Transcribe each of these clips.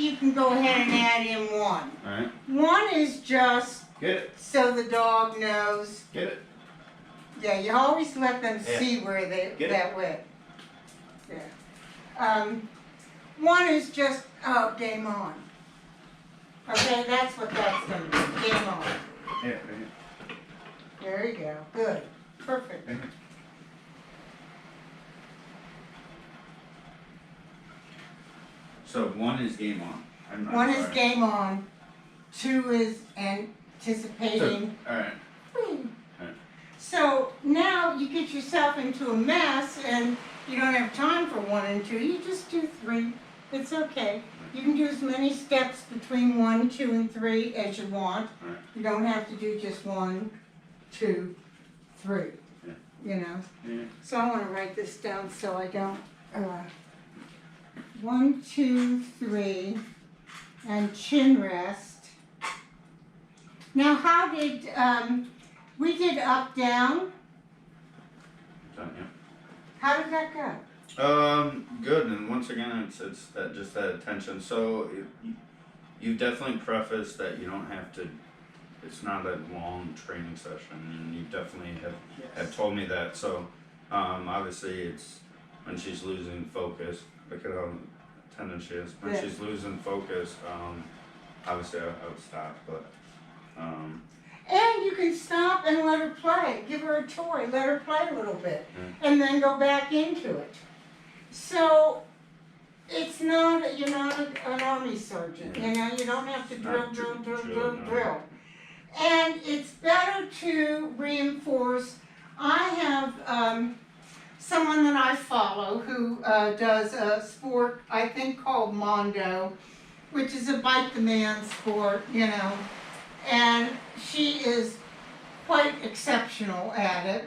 you can go ahead and add in 1. All right. 1 is just Get it. so the dog knows. Get it. Yeah, you always let them see where they that way. Yeah. 1 is just game on. Okay, that's what that's going to be. Game on. Yeah, right here. There you go. Good. Perfect. Right here. So 1 is game on. I'm 1 sorry. is game on. 2 is anticipating. So, all right. So now you get yourself into a mess and you don't have time for 1 and 2. You just do 3. It's okay. You can do as many steps between 1, 2, and 3 as you want. Right. You don't have to do just 1, 2, 3. Yeah. You know? Yeah. So I want to write this down so I don't. 1, 2, 3, and chin rest. Now how did, we did up, down. Done, yeah. How did that go? Good, and once again, it's that just that attention. So you definitely prefaced that you don't have to. It's not a long training session, and you definitely have told me that. So obviously, it's when she's losing focus. Look at how attentive she is. When she's losing focus, obviously I would stop, but. And you can stop and let her play. Give her a toy. Let her play a little bit, and then go back into it. So it's not, you're not an army sergeant, you know, you don't have to drill. And it's better to reinforce. I have someone that I follow who does a sport, I think called Mondo, which is a bite the man sport, you know, and she is quite exceptional at it.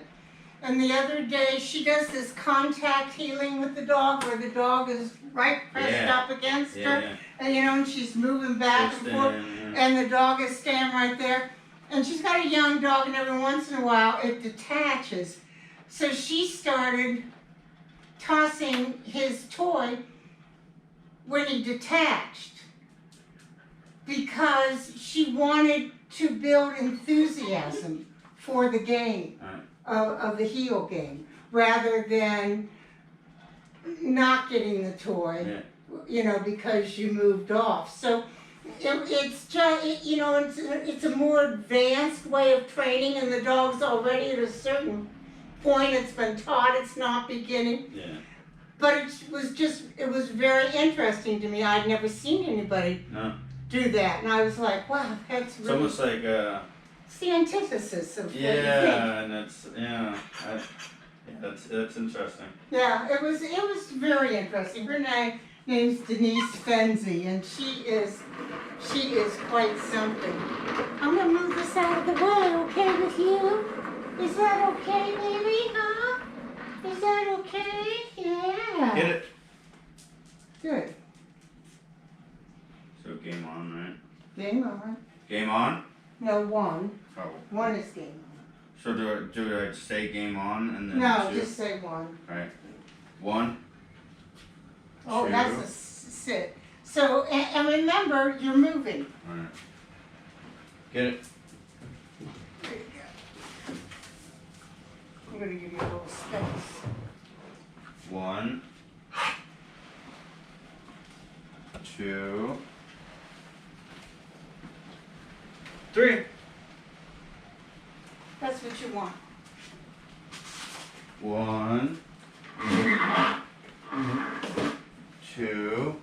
And the other day, she does this contact healing with the dog, where the dog is right pressed up against her, and you know, and she's moving back and forth, and the dog is staying right there. And she's got a young dog, and every once in a while, it detaches. So she started tossing his toy when he detached, because she wanted to build enthusiasm for the game. Of the heel game, rather than not getting the toy, you know, because you moved off. So it's just, you know, it's a more advanced way of training, and the dog's already at a certain point. It's been taught. It's not beginning. Yeah. But it was very interesting to me. I'd never seen anybody do that, and I was like, wow, that's really. It's almost like. It's the antithesis of what you think. And it's that's interesting. Yeah, it was very interesting. Her name's Denise Fenzi, and she is quite something. I'm gonna move this out of the way, okay with you? Is that okay, baby? Huh? Is that okay? Yeah. Get it. Good. So game on, right? Game on. Game on? No, 1. Oh. 1 is game on. So do I say game on and then no, 2? just say 1. All right. 1. Oh, 2. that's a sit. So, and remember, you're moving. All right. Get it. There you go. I'm going to give you a little space. 1, 2, 3. That's what you want. 1, 2.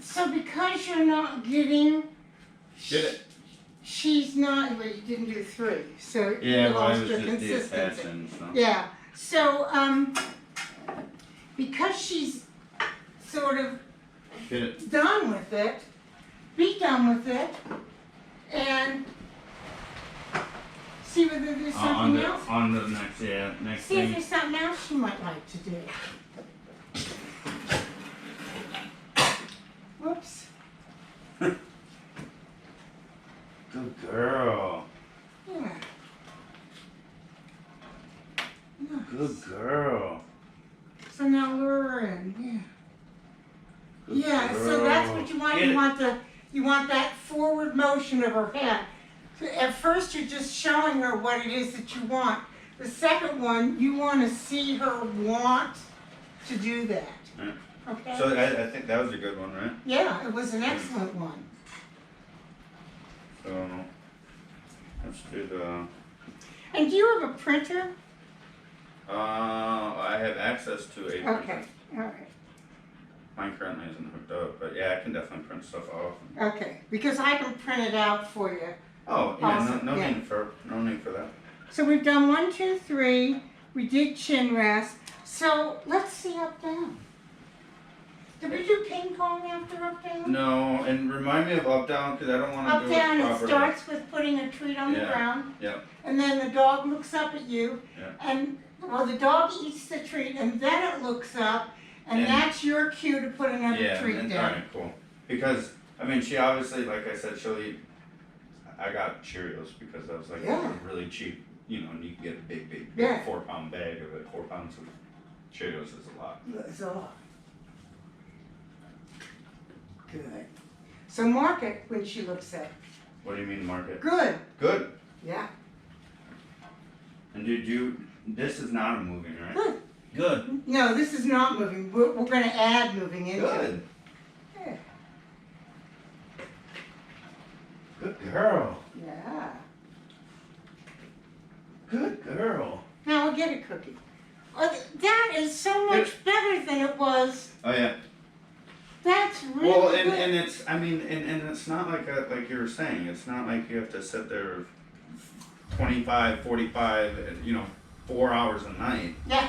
So because you're not getting, Get it. she's not. Well, you didn't do 3, so Yeah, you well, lost it was your just consistency. the so. Yeah. So because she's sort of done with it, be done with it, and see whether there's something else. On the next See thing. if there's something else she might like to do. Whoops. Good girl. Yeah. Nice. Good girl. So now lure her in, yeah. Yeah, so that's what you want. Get it. You want that forward motion of her head. So at first, you're just showing her what it is that you want. The second one, you want to see her want to do that. Yeah. Okay. So I think that was a good one, right? Yeah, it was an excellent one. So let's do the. And do you have a printer? I have access to a printer. Okay. All right. Mine currently isn't hooked up, but yeah, I can definitely print stuff off. Okay, because I can print it out for you. Oh yeah, Awesome, no yeah. need for that. So we've done 1, 2, 3. We did chin rest. So let's see up down. Did we do ping pong after up down? No, and remind me of up down because I don't want to Up do down, it it properly. starts with putting a treat on the Yeah. ground. Yep. And then the dog looks up at you. Yeah. And, well, the dog eats the treat and then it looks up. And And- that's your cue to put another Yeah, treat and, down. alright, cool. Because I mean, she obviously, like I said, she'll eat. I got Cheerios because that was like Yeah. really cheap, you know, and you can get a big Yeah. 4-pound bag of it. 4 pounds of Cheerios is a lot. It's a lot. Good. So mark it when she looks at. What do you mean market? Good. Good. Yeah. And did you? This is not a moving, right? Good. Good. No, this is not moving. We're going to add moving into it. Good. Yeah. Good girl. Yeah. Good girl. Now we'll get a cookie. That is so much better than it was. Oh yeah. That's really Well, good. and it's, I mean, and it's not like like you were saying, it's not like you have to sit there 25, 45, and, 4 hours a night. Yeah.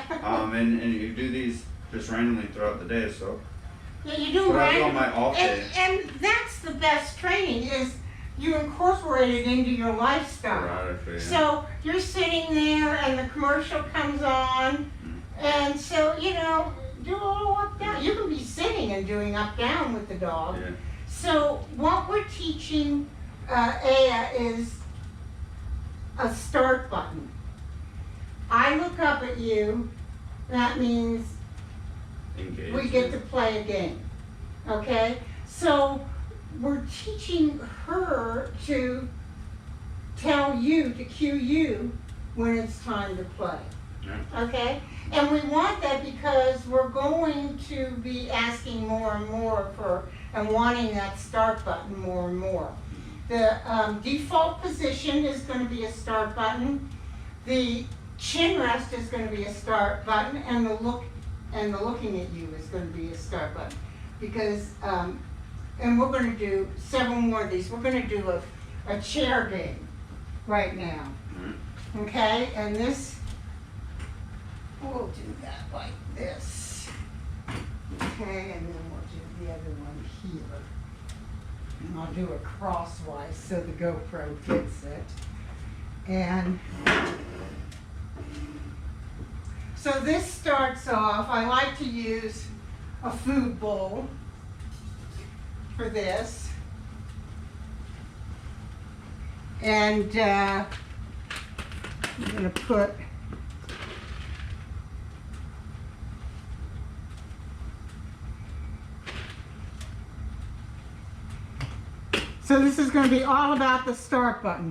And you do these just randomly throughout the day, so. Yeah, you do What I do right. on my off day. And that's the best training is you incorporate it into your lifestyle. Sporadically, yeah. So you're sitting there and the commercial comes on, and so, do a little up down. You can be sitting and doing up down with the dog. Yeah. So what we're teaching Aya is a start button. I look up at you, that means Engage. we get to play a game, okay? So we're teaching her to tell you, to cue you when it's time to play, Yeah. okay? And we want that because we're going to be asking more and more for, and wanting that start button more and more. The default position is going to be a start button. The chin rest is going to be a start button, and the looking at you is going to be a start button. Because, and we're going to do several more of these. We're going to do a chair game right now. Mhm. Okay, and this, we'll do that like this. Okay, and then we'll do the other one here. And I'll do it crosswise so the GoPro gets it. And so this starts off, I like to use a food bowl for this. And I'm going to put so this is going to be all about the start button.